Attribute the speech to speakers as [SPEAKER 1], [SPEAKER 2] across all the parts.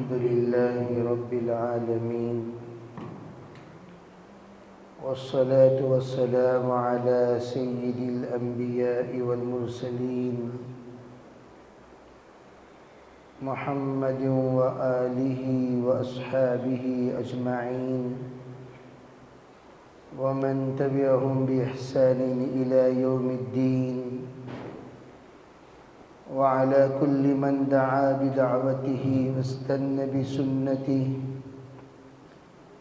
[SPEAKER 1] الحمد لله رب العالمين، والصلاة والسلام على سيد الأنبياء والمرسلين محمد وآله وأصحابه أجمعين، ومن تبعهم بإحسان إلى يوم الدين، وعلى كل من دعا بدعوته واستنى بسنته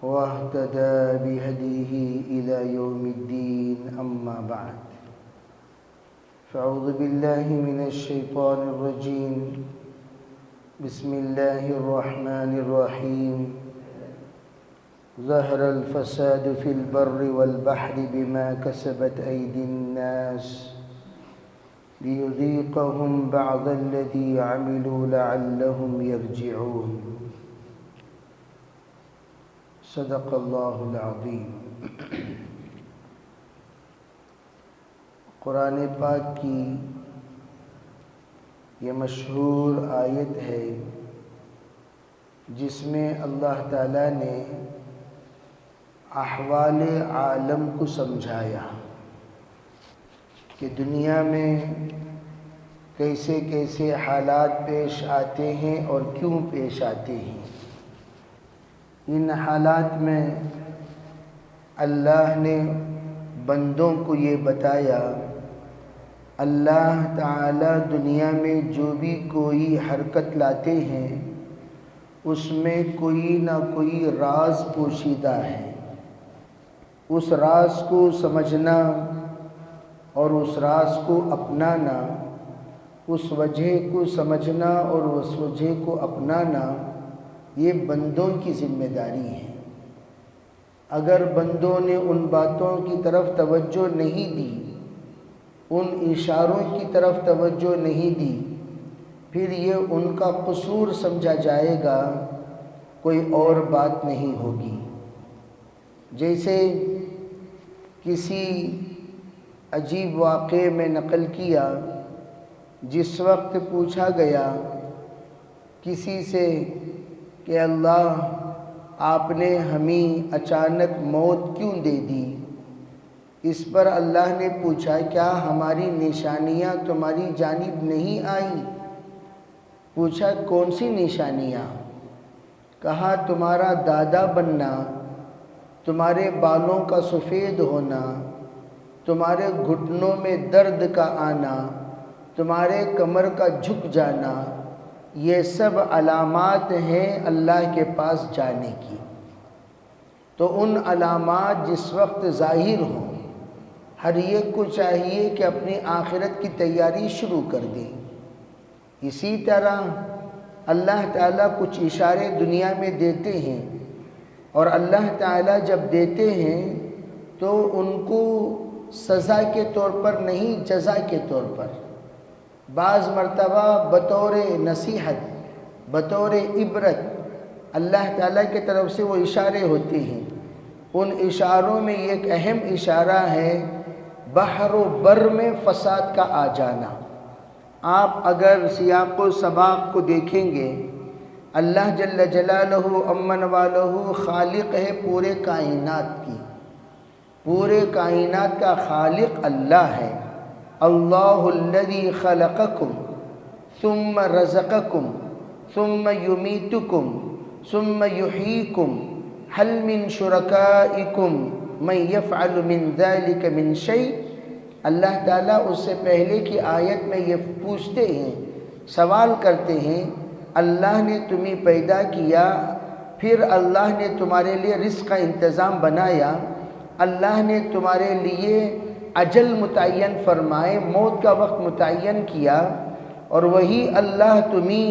[SPEAKER 1] واهتدى بهديه إلى يوم الدين. أما بعد، فأعوذ بالله من الشيطان الرجيم. بسم الله الرحمن الرحيم. ظهر الفساد في البر والبحر بما كسبت أيدي الناس ليذيقهم بعض الذي عملوا لعلهم يرجعون. صدق اللہ العظیم. قرآن پاک کی یہ مشہور آیت ہے جس میں اللہ تعالیٰ نے احوال عالم کو سمجھایا کہ دنیا میں کیسے کیسے حالات پیش آتے ہیں اور کیوں پیش آتے ہیں. ان حالات میں اللہ نے بندوں کو یہ بتایا، اللہ تعالی دنیا میں جو بھی کوئی حرکت لاتے ہیں اس میں کوئی نہ کوئی راز پوشیدہ ہے. اس راز کو سمجھنا اور اس راز کو اپنانا، اس وجہ کو سمجھنا اور اس وجہ کو اپنانا، یہ بندوں کی ذمہ داری ہے. اگر بندوں نے ان باتوں کی طرف توجہ نہیں دی، ان اشاروں کی طرف توجہ نہیں دی، پھر یہ ان کا قصور سمجھا جائے گا، کوئی اور بات نہیں ہوگی. جیسے کسی عجیب واقعے میں نقل کیا، جس وقت پوچھا گیا کسی سے کہ اللہ آپ نے ہمیں اچانک موت کیوں دے دی؟ اس پر اللہ نے پوچھا کیا ہماری نشانیاں تمہاری جانب نہیں آئیں؟ پوچھا کون سی نشانیاں؟ کہا تمہارا دادا بننا، تمہارے بالوں کا سفید ہونا، تمہارے گھٹنوں میں درد کا آنا، تمہارے کمر کا جھک جانا، یہ سب علامات ہیں اللہ کے پاس جانے کی. تو ان علامات جس وقت ظاہر ہوں، ہر ایک کو چاہیے کہ اپنی آخرت کی تیاری شروع کر دیں. اسی طرح اللہ تعالیٰ کچھ اشارے دنیا میں دیتے ہیں، اور اللہ تعالیٰ جب دیتے ہیں تو ان کو سزا کے طور پر نہیں، جزا کے طور پر. بعض مرتبہ بطور نصیحت، بطور عبرت اللہ تعالیٰ کی طرف سے وہ اشارے ہوتے ہیں. ان اشاروں میں ایک اہم اشارہ ہے بحر و بر میں فساد کا آ جانا. آپ اگر سیاق و سباق کو دیکھیں گے، اللہ جل جلالہ امن والہ خالق ہے پورے کائنات کی. پورے کائنات کا خالق اللہ ہے. اللہ الذی خلقکم ثم رزقکم ثم یمیتکم ثم یحییکم هل من شرکائکم من یفعل من ذلک من شیء. اللہ تعالیٰ اس سے پہلے کی آیت میں یہ پوچھتے ہیں، سوال کرتے ہیں، اللہ نے تمہیں پیدا کیا، پھر اللہ نے تمہارے لیے رزق کا انتظام بنایا، اللہ نے تمہارے لیے اجل متعین فرمائے، موت کا وقت متعین کیا، اور وہی اللہ تمہیں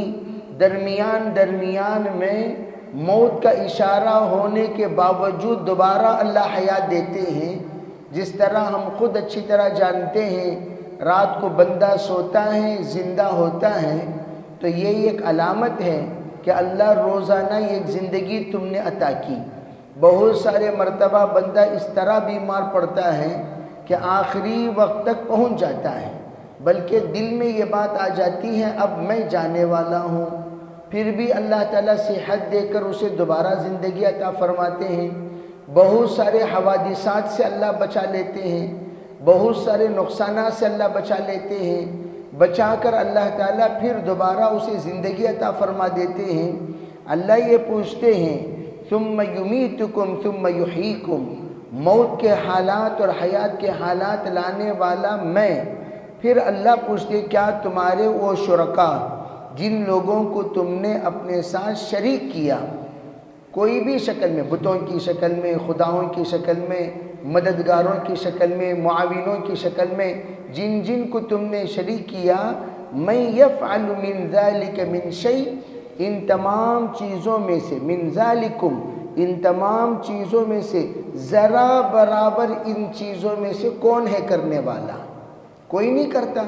[SPEAKER 1] درمیان میں موت کا اشارہ ہونے کے باوجود دوبارہ اللہ حیات دیتے ہیں. جس طرح ہم خود اچھی طرح جانتے ہیں رات کو بندہ سوتا ہے زندہ ہوتا ہے، تو یہ ایک علامت ہے کہ اللہ روزانہ ایک زندگی تم نے عطا کی. بہت سارے مرتبہ بندہ اس طرح بیمار پڑتا ہے کہ آخری وقت تک پہنچ جاتا ہے، بلکہ دل میں یہ بات آ جاتی ہے اب میں جانے والا ہوں، پھر بھی اللہ تعالیٰ صحت دے کر اسے دوبارہ زندگی عطا فرماتے ہیں، بہت سارے حوادثات سے اللہ بچا لیتے ہیں، بہت سارے نقصانات سے اللہ بچا لیتے ہیں، بچا کر اللہ تعالیٰ پھر دوبارہ اسے زندگی عطا فرما دیتے ہیں۔ اللہ یہ پوچھتے ہیں ثم یمیتکم ثم یحییکم، موت کے حالات اور حیات کے حالات لانے والا میں۔ پھر اللہ پوچھتے کیا تمہارے وہ شرکا جن لوگوں کو تم نے اپنے ساتھ شریک کیا، کوئی بھی شکل میں، بتوں کی شکل میں، خداؤں کی شکل میں، مددگاروں کی شکل میں، معاونوں کی شکل میں، جن جن کو تم نے شریک کیا، من یفعل من ذلک من شیء، ان تمام چیزوں میں سے، من ذالکم، ان تمام چیزوں میں سے، ذرا برابر ان چیزوں میں سے کون ہے کرنے والا؟ کوئی نہیں کرتا،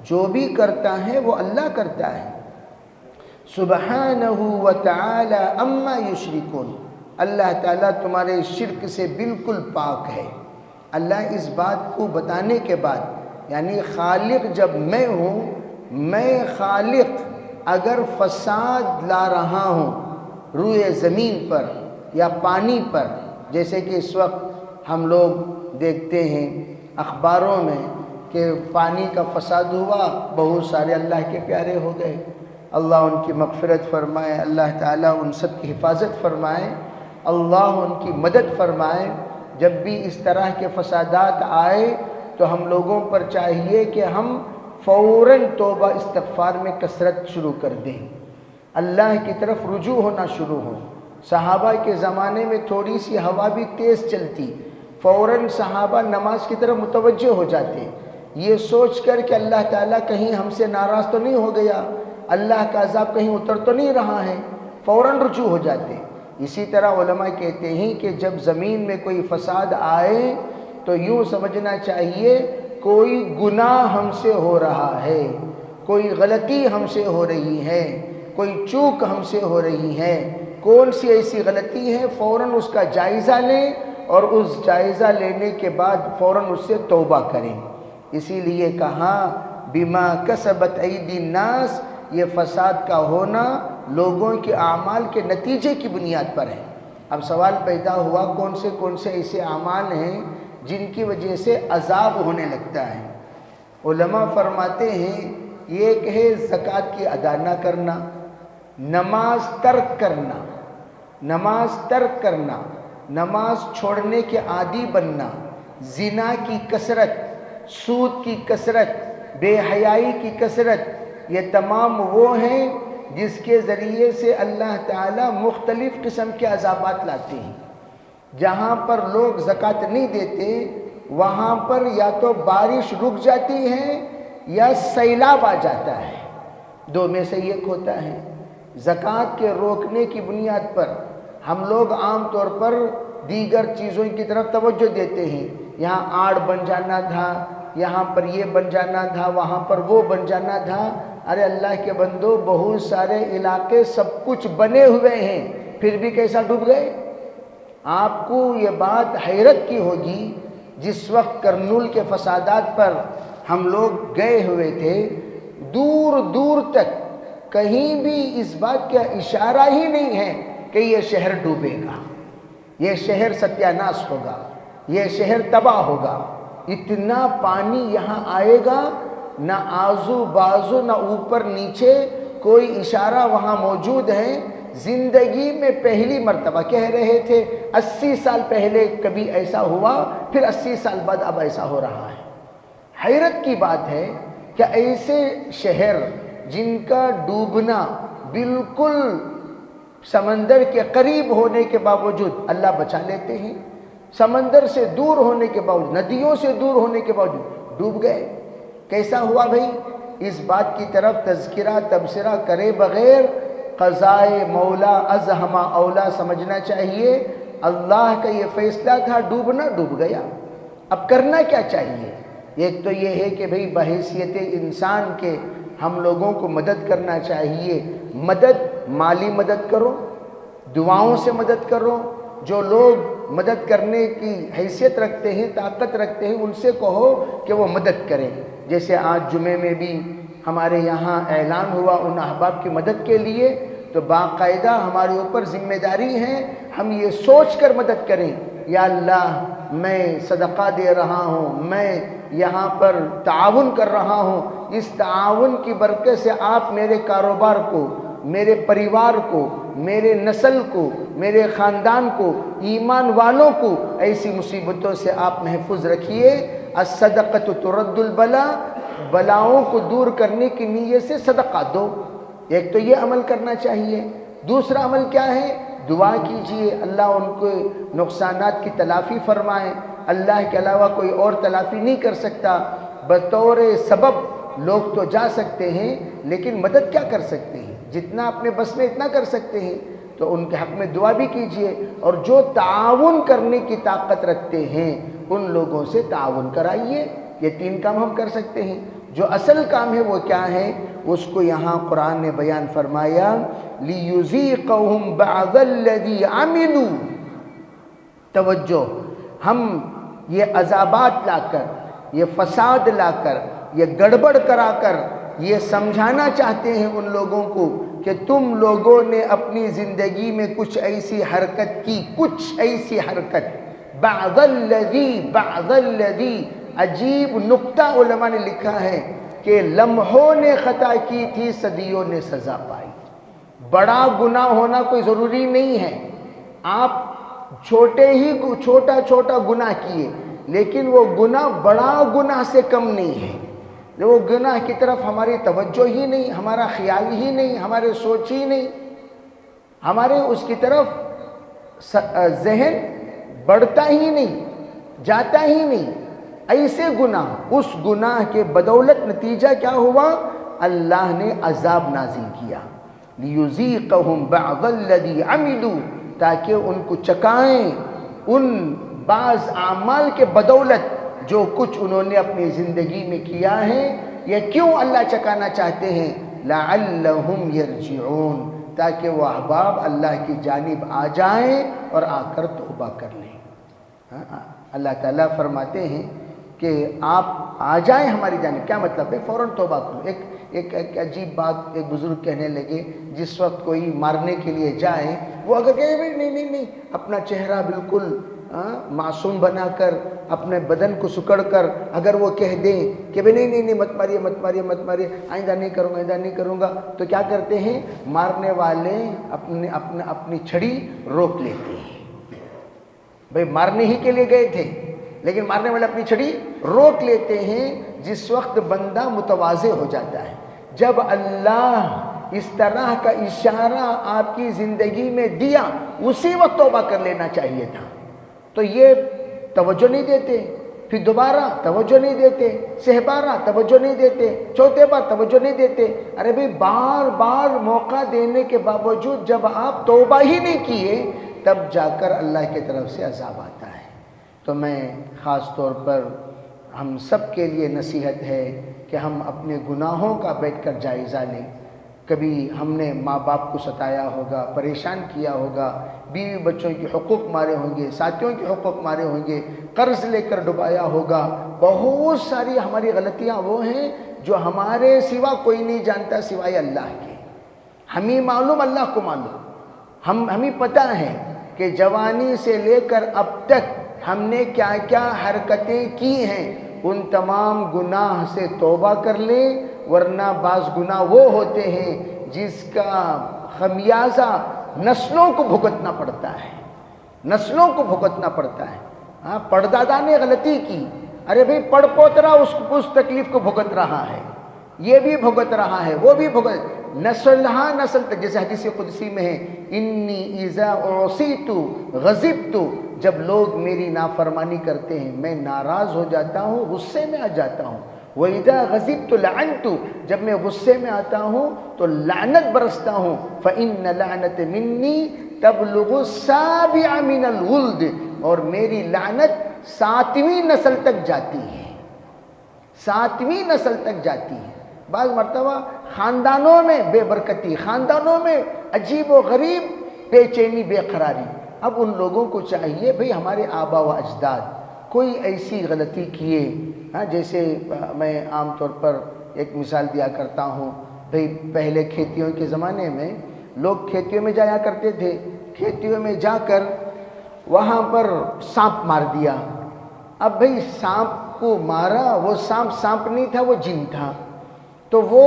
[SPEAKER 1] جو بھی کرتا ہے وہ اللہ کرتا ہے۔ سبحانہ وتعالی اما یشرکون، اللہ تعالیٰ تمہارے شرک سے بالکل پاک ہے۔ اللہ اس بات کو بتانے کے بعد، یعنی خالق جب میں ہوں، میں خالق اگر فساد لا رہا ہوں روئے زمین پر یا پانی پر، جیسے کہ اس وقت ہم لوگ دیکھتے ہیں اخباروں میں کہ پانی کا فساد ہوا، بہت سارے اللہ کے پیارے ہو گئے، اللہ ان کی مغفرت فرمائے، اللہ تعالیٰ ان سب کی حفاظت فرمائے، اللہ ان کی مدد فرمائے۔ جب بھی اس طرح کے فسادات آئے تو ہم لوگوں پر چاہیے کہ ہم فوراً توبہ استغفار میں کثرت شروع کر دیں، اللہ کی طرف رجوع ہونا شروع ہو۔ صحابہ کے زمانے میں تھوڑی سی ہوا بھی تیز چلتی، فوراً صحابہ نماز کی طرف متوجہ ہو جاتے، یہ سوچ کر کہ اللہ تعالیٰ کہیں ہم سے ناراض تو نہیں ہو گیا، اللہ کا عذاب کہیں اتر تو نہیں رہا ہے، فوراً رجوع ہو جاتے۔ اسی طرح علماء کہتے ہیں کہ جب زمین میں کوئی فساد آئے تو یوں سمجھنا چاہیے کوئی گناہ ہم سے ہو رہا ہے، کوئی غلطی ہم سے ہو رہی ہے، کوئی چوک ہم سے ہو رہی ہے، کون سی ایسی غلطی ہے، فوراً اس کا جائزہ لیں اور اس جائزہ لینے کے بعد فوراً اس سے توبہ کریں۔ اسی لیے کہا بما کسبت ایدی الناس، یہ فساد کا ہونا لوگوں کے اعمال کے نتیجے کی بنیاد پر ہے۔ اب سوال پیدا ہوا کون سے ایسے اعمال ہیں جن کی وجہ سے عذاب ہونے لگتا ہے؟ علماء فرماتے ہیں ایک ہے زکوٰۃ کی ادا نہ کرنا، نماز ترک کرنا، نماز چھوڑنے کے عادی بننا، زنا کی کثرت، سود کی کثرت، بے حیائی کی کثرت، یہ تمام وہ ہیں جس کے ذریعے سے اللہ تعالیٰ مختلف قسم کے عذابات لاتے ہیں۔ جہاں پر لوگ زکوٰۃ نہیں دیتے وہاں پر یا تو بارش رک جاتی ہے یا سیلاب آ جاتا ہے، دو میں سے ایک ہوتا ہے۔ زکوٰۃ کے روکنے کی بنیاد پر ہم لوگ عام طور پر دیگر چیزوں کی طرف توجہ دیتے ہیں، یہاں آڑ بن جانا تھا، یہاں پر یہ بن جانا تھا، وہاں پر وہ بن جانا تھا۔ ارے اللہ کے بندو، بہت سارے علاقے سب کچھ بنے ہوئے ہیں پھر بھی کیسا ڈوب گئے؟ آپ کو یہ بات حیرت کی ہوگی، جس وقت کرنول کے فسادات پر ہم لوگ گئے ہوئے تھے، دور دور تک کہیں بھی اس بات کا اشارہ ہی نہیں ہے کہ یہ شہر ڈوبے گا، یہ شہر ستیہ ناش ہوگا، یہ شہر تباہ ہوگا۔ اتنا پانی یہاں آئے گا، نہ آزو بازو نہ اوپر نیچے کوئی اشارہ وہاں موجود ہے۔ زندگی میں پہلی مرتبہ کہہ رہے تھے 80 سال پہلے کبھی ایسا ہوا، پھر 80 سال بعد اب ایسا ہو رہا ہے۔ حیرت کی بات ہے کہ ایسے شہر جن کا ڈوبنا بالکل سمندر کے قریب ہونے کے باوجود اللہ بچا لیتے ہیں، سمندر سے دور ہونے کے باوجود، ندیوں سے دور ہونے کے باوجود ڈوب گئے۔ کیسا ہوا بھائی؟ اس بات کی طرف تذکرہ تبصرہ کرے بغیر قضائے مولا از ہما اولا سمجھنا چاہیے۔ اللہ کا یہ فیصلہ تھا، ڈوبنا ڈوب گیا، اب کرنا کیا چاہیے؟ ایک تو یہ ہے کہ بھئی بحیثیت انسان کے ہم لوگوں کو مدد کرنا چاہیے۔ مدد، مالی مدد کرو، دعاؤں سے مدد کرو، جو لوگ مدد کرنے کی حیثیت رکھتے ہیں، طاقت رکھتے ہیں، ان سے کہو کہ وہ مدد کریں۔ جیسے آج جمعے میں بھی ہمارے یہاں اعلان ہوا ان احباب کی مدد کے لیے، تو باقاعدہ ہمارے اوپر ذمہ داری ہے ہم یہ سوچ کر مدد کریں، یا اللہ میں صدقہ دے رہا ہوں، میں یہاں پر تعاون کر رہا ہوں، اس تعاون کی برکت سے آپ میرے کاروبار کو، میرے پریوار کو، میرے نسل کو، میرے خاندان کو، ایمان والوں کو ایسی مصیبتوں سے آپ محفوظ رکھیے۔ الصدقۃ ترد البلا، بلاؤں کو دور کرنے کی نیت سے صدقہ دو۔ ایک تو یہ عمل کرنا چاہیے۔ دوسرا عمل کیا ہے؟ دعا کیجئے اللہ ان کو نقصانات کی تلافی فرمائے۔ اللہ کے علاوہ کوئی اور تلافی نہیں کر سکتا۔ بطور سبب لوگ تو جا سکتے ہیں لیکن مدد کیا کر سکتے ہیں؟ جتنا اپنے بس میں اتنا کر سکتے ہیں، تو ان کے حق میں دعا بھی کیجئے، اور جو تعاون کرنے کی طاقت رکھتے ہیں ان لوگوں سے تعاون کرائیے۔ یہ 3 کام ہم کر سکتے ہیں۔ جو اصل کام ہے وہ کیا ہے؟ اس کو یہاں قرآن نے بیان فرمایا، لِيُذِيقَهُمْ بَعْضَ الَّذِي عَمِلُوا۔ توجہ، ہم یہ عذابات لا کر، یہ فساد لا کر، یہ گڑبڑ کرا کر یہ سمجھانا چاہتے ہیں ان لوگوں کو کہ تم لوگوں نے اپنی زندگی میں کچھ ایسی حرکت کی، کچھ ایسی حرکت، بعض الذی، عجیب نکتہ علماء نے لکھا ہے کہ لمحوں نے خطا کی تھی، صدیوں نے سزا پائی۔ بڑا گناہ ہونا کوئی ضروری نہیں ہے، آپ چھوٹا گناہ کیے لیکن وہ گناہ بڑا گناہ سے کم نہیں ہے۔ وہ گناہ کی طرف ہماری توجہ ہی نہیں، ہمارا خیال ہی نہیں، ہمارے سوچ ہی نہیں، ہمارے اس کی طرف ذہن بڑھتا ہی نہیں، جاتا ہی نہیں۔ ایسے گناہ، اس گناہ کے بدولت نتیجہ کیا ہوا؟ اللہ نے عذاب نازل کیا، لِيُذِيقَهُمْ بَعْضَ الَّذِي عَمِلُوا، تاکہ ان کو چکائیں ان بعض اعمال کے بدولت جو کچھ انہوں نے اپنی زندگی میں کیا ہے۔ یہ کیوں اللہ چکانا چاہتے ہیں؟ لَعَلَّهُمْ يَرْجِعُونَ، تاکہ وہ احباب اللہ کی جانب آ جائیں اور آ کر توبہ کر لیں۔ اللہ تعالیٰ فرماتے ہیں کہ آپ آ جائیں ہماری جانب، کیا مطلب ہے؟ فوراً توبہ کرو۔ ایک عجیب بات ایک بزرگ کہنے لگے، جس وقت کوئی مارنے کے لیے جائے، وہ اگر کہے نہیں، اپنا چہرہ بالکل معصوم بنا کر، اپنے بدن کو سکڑ کر اگر وہ کہہ دیں کہ نہیں مت ماریے، آئندہ نہیں کروں گا، تو کیا کرتے ہیں؟ مارنے والے اپنی چھڑی روک لیتے ہیں۔ بھئی مارنے ہی کے لیے گئے تھے لیکن مارنے والے اپنی چھڑی روک لیتے ہیں۔ جس وقت بندہ متواضع ہو جاتا ہے، جب اللہ اس طرح کا اشارہ آپ کی زندگی میں دیا، اسی وقت توبہ کر لینا چاہیے تھا۔ تو یہ توجہ نہیں دیتے، پھر دوبارہ توجہ نہیں دیتے، سہبارہ توجہ نہیں دیتے، چوتھے بار توجہ نہیں دیتے۔ ارے بھئی بار بار موقع دینے کے باوجود جب آپ توبہ ہی نہیں کیے، تب جا کر اللہ کی طرف سے عذاب آتا ہے۔ تو میں خاص طور پر ہم سب کے لیے نصیحت ہے کہ ہم اپنے گناہوں کا بیٹھ کر جائزہ لیں۔ کبھی ہم نے ماں باپ کو ستایا ہوگا، پریشان کیا ہوگا، بیوی بچوں کے حقوق مارے ہوں گے، ساتھیوں کے حقوق مارے ہوں گے، قرض لے کر ڈبایا ہوگا۔ بہت ساری ہماری غلطیاں وہ ہیں جو ہمارے سوا کوئی نہیں جانتا سوائے اللہ کے۔ ہمیں معلوم، اللہ کو معلوم۔ ہمیں پتہ ہے کہ جوانی سے لے کر اب تک ہم نے کیا کیا حرکتیں کی ہیں۔ ان تمام گناہ سے توبہ کر لیں، ورنہ بعض گناہ وہ ہوتے ہیں جس کا خمیازہ نسلوں کو بھگتنا پڑتا ہے، نسلوں کو بھگتنا پڑتا ہے۔ پردادا نے غلطی کی، ارے بھئی پڑ پوترا اس تکلیف کو بھگت رہا ہے، یہ بھی بھگت رہا ہے، وہ بھی بھگت، نسل نسل تک۔ جیسے حدیث قدسی میں ہے، انی اذا اعصیت غضبت، جب لوگ میری نافرمانی کرتے ہیں میں ناراض ہو جاتا ہوں، غصے میں آ جاتا ہوں۔ وَإِذَا غَضِبْتُ لَعَنْتُ، جب میں غصے میں آتا ہوں تو لعنت برستا ہوں۔ فَإِنَّ لَعْنَةَ مِنِّي تَبْلُغُ السَّابِعَ مِنَ الْوُلْدِ، اور میری لعنت 7ویں نسل تک جاتی ہے، 7ویں نسل تک جاتی ہے۔ بعض مرتبہ خاندانوں میں بے برکتی، خاندانوں میں عجیب و غریب بے چینی، بے قراری۔ اب ان لوگوں کو چاہیے بھئی ہمارے آبا و اجداد کوئی ایسی غلطی کیے، جیسے میں عام طور پر ایک مثال دیا کرتا ہوں، بھئی پہلے کھیتیوں کے زمانے میں لوگ کھیتیوں میں جایا کرتے تھے، کھیتیوں میں جا کر وہاں پر سانپ مار دیا۔ اب بھئی سانپ کو مارا، وہ سانپ نہیں تھا، وہ جن تھا، تو وہ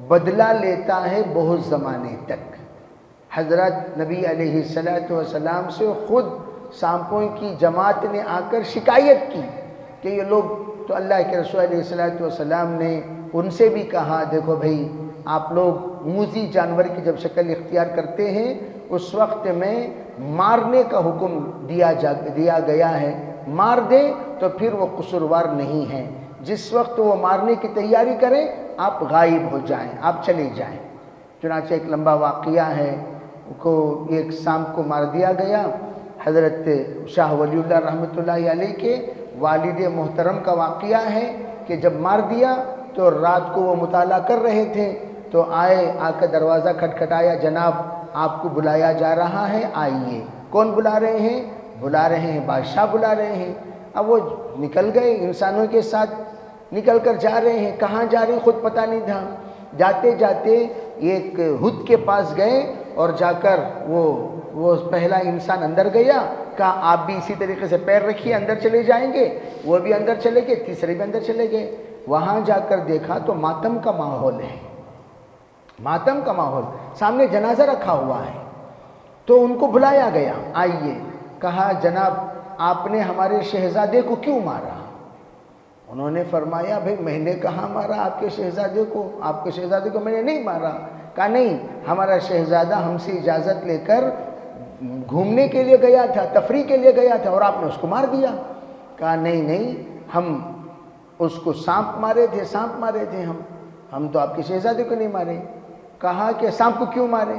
[SPEAKER 1] بدلہ لیتا ہے بہت زمانے تک۔ حضرت نبی علیہ السلام سے خود سانپوں کی جماعت نے آ کر شکایت کی کہ یہ لوگ، تو اللہ کے رسول علیہ السلام نے ان سے بھی کہا دیکھو بھئی آپ لوگ موذی جانور کی جب شکل اختیار کرتے ہیں اس وقت میں مارنے کا حکم دیا گیا ہے، مار دیں تو پھر وہ قصوروار نہیں ہے، جس وقت وہ مارنے کی تیاری کریں آپ غائب ہو جائیں، آپ چلے جائیں۔ چنانچہ ایک لمبا واقعہ ہے، ایک سانپ کو مار دیا گیا۔ حضرت شاہ ولی اللہ رحمۃ اللہ علیہ کے والد محترم کا واقعہ ہے کہ جب مار دیا تو رات کو وہ مطالعہ کر رہے تھے تو آ کر دروازہ کھٹکھٹایا، جناب آپ کو بلایا جا رہا ہے، آئیے۔ کون بلا رہے ہیں؟ بلا رہے ہیں بادشاہ بلا رہے ہیں۔ اب وہ نکل گئے، انسانوں کے ساتھ نکل کر جا رہے ہیں، کہاں جا رہے ہیں خود پتہ نہیں تھا۔ جاتے جاتے ایک ہد کے پاس گئے اور جا کر وہ پہلا انسان اندر گیا، کہا آپ بھی اسی طریقے سے پیر رکھیے اندر چلے جائیں گے، وہ بھی اندر چلے گئے، تیسرے بھی اندر چلے گئے۔ وہاں جا کر دیکھا تو ماتم کا ماحول ہے، ماتم کا ماحول، سامنے جنازہ رکھا ہوا ہے۔ تو ان کو بلایا گیا، آئیے، کہا جناب آپ نے ہمارے شہزادے کو کیوں مارا؟ انہوں نے فرمایا بھئی میں نے کہاں مارا آپ کے شہزادے کو، آپ کے شہزادے کو میں نے نہیں مارا۔ کہا نہیں، ہمارا شہزادہ ہم سے اجازت لے کر گھومنے کے لیے گیا تھا، تفریح کے لیے گیا تھا اور آپ نے اس کو مار دیا۔ کہا نہیں، ہم اس کو سانپ مارے تھے ہم تو آپ کے شہزادے کو نہیں مارے۔ کہا کہ سانپ کو کیوں مارے،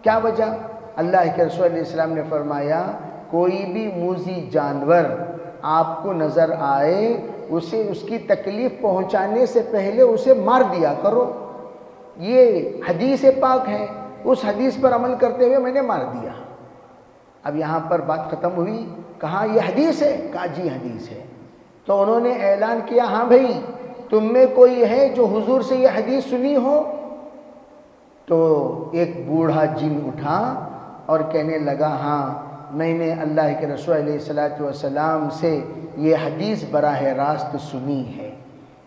[SPEAKER 1] کیا وجہ؟ اللہ کے رسول علیہ السلام نے فرمایا کوئی بھی موذی جانور آپ کو نظر آئے اسے اس کی تکلیف پہنچانے سے پہلے اسے مار دیا کرو، یہ حدیث پاک ہے، اس حدیث پر عمل کرتے ہوئے میں نے مار دیا۔ اب یہاں پر بات ختم ہوئی، کہا یہ حدیث ہے؟ کہا جی حدیث ہے۔ تو انہوں نے اعلان کیا ہاں بھئی تم میں کوئی ہے جو حضور سے یہ حدیث سنی ہو؟ تو ایک بوڑھا جن اٹھا اور کہنے لگا ہاں میں نے اللہ کے رسول علیہ السلام سے یہ حدیث براہ راست سنی ہے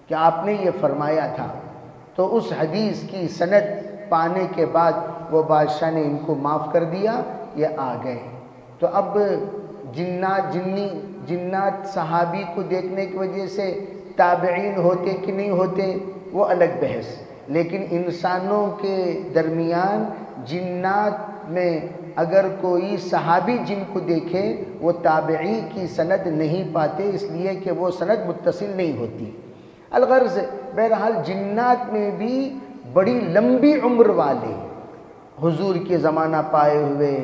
[SPEAKER 1] کہ آپ نے یہ فرمایا تھا۔ تو اس حدیث کی سند پانے کے بعد وہ بادشاہ نے ان کو معاف کر دیا، یہ آ گئے۔ تو اب جنات صحابی کو دیکھنے کی وجہ سے تابعین ہوتے کہ نہیں ہوتے وہ الگ بحث، لیکن انسانوں کے درمیان جنات میں اگر کوئی صحابی جن کو دیکھے وہ تابعی کی سند نہیں پاتے، اس لیے کہ وہ سند متصل نہیں ہوتی۔ الغرض بہرحال جنات میں بھی بڑی لمبی عمر والے، حضور کے زمانہ پائے ہوئے،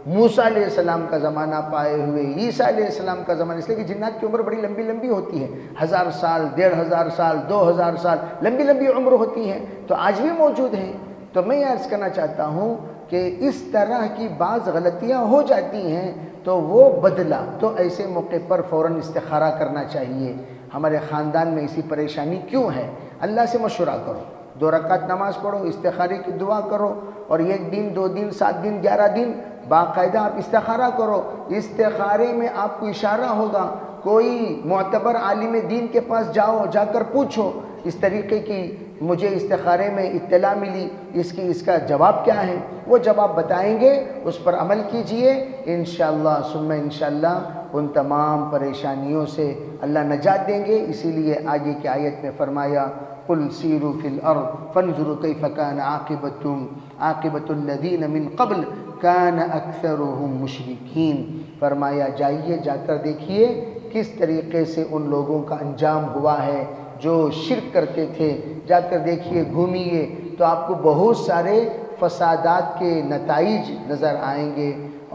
[SPEAKER 1] موسیٰ علیہ السلام کا زمانہ پائے ہوئے، عیسیٰ علیہ السلام کا زمانہ، اس لیے کہ جنات کی عمر بڑی لمبی ہوتی ہے، 1000 سال، 1500 سال، 2000 سال، لمبی عمر ہوتی ہے، تو آج بھی موجود ہیں۔ تو میں عرض کرنا چاہتا ہوں کہ اس طرح کی بعض غلطیاں ہو جاتی ہیں تو وہ بدلہ، تو ایسے موقع پر فوراً استخارہ کرنا چاہیے۔ ہمارے خاندان میں ایسی پریشانی کیوں ہے؟ اللہ سے مشورہ کرو، 2 رکعت نماز پڑھو، استخارے کی دعا کرو، اور 1 دن 2 دن 7 دن 11 دن باقاعدہ آپ استخارہ کرو۔ استخارے میں آپ کو اشارہ ہوگا، کوئی معتبر عالم دین کے پاس جاؤ، جا کر پوچھو اس طریقے کی مجھے استخارے میں اطلاع ملی، اس کا جواب کیا ہے، وہ جواب بتائیں گے، اس پر عمل کیجئے، انشاءاللہ ثم انشاءاللہ ان تمام پریشانیوں سے اللہ نجات دیں گے۔ اسی لیے آگے کی آیت میں فرمایا قُلْ سِيرُوا فِي الْأَرْضِ فَانْظُرُوا كَيْفَ كَانَ عَاقِبَةُ الَّذِينَ مِنْ قَبْلِ كَانَ أَكْثَرُهُمْ مُشْرِكِينَ، فرمایا جائیے جا کر دیکھیے کس طریقے سے ان لوگوں کا انجام ہوا ہے جو شرک کرتے تھے، جا کر دیکھیے، گھومیے، تو آپ کو بہت سارے فسادات کے نتائج نظر آئیں گے،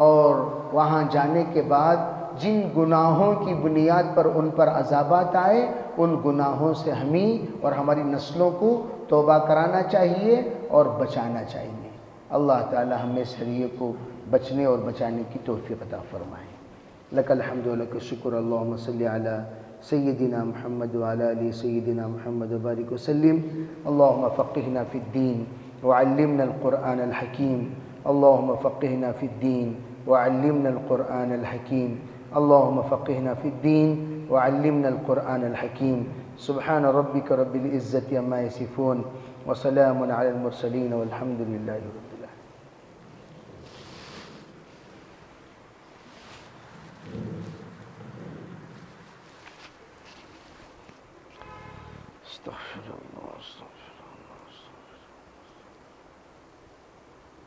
[SPEAKER 1] اور وہاں جانے کے بعد جن گناہوں کی بنیاد پر ان پر عذابات آئے ان گناہوں سے ہمیں اور ہماری نسلوں کو توبہ کرانا چاہیے اور بچانا چاہیے۔ اللہ تعالی ہمیں اس حریے کو بچنے اور بچانے کی توفیق عطا فرمائے۔ لک الحمد و لک الشکر، اللہم صلی علی سیدنا محمد وعلی آل سیدنا محمد وبارک وسلم۔ اللہم فقہنا فی الدین وعلمنا القرآن الحكيم. اللهم فقهنا في الدين وعلمنا القرآن الحكيم. اللهم فقهنا في الدين وعلمنا القرآن الحكيم. سبحان ربك رب العزة عما يصفون وسلام على المرسلين والحمد لله رب العالمين. استغفر الله.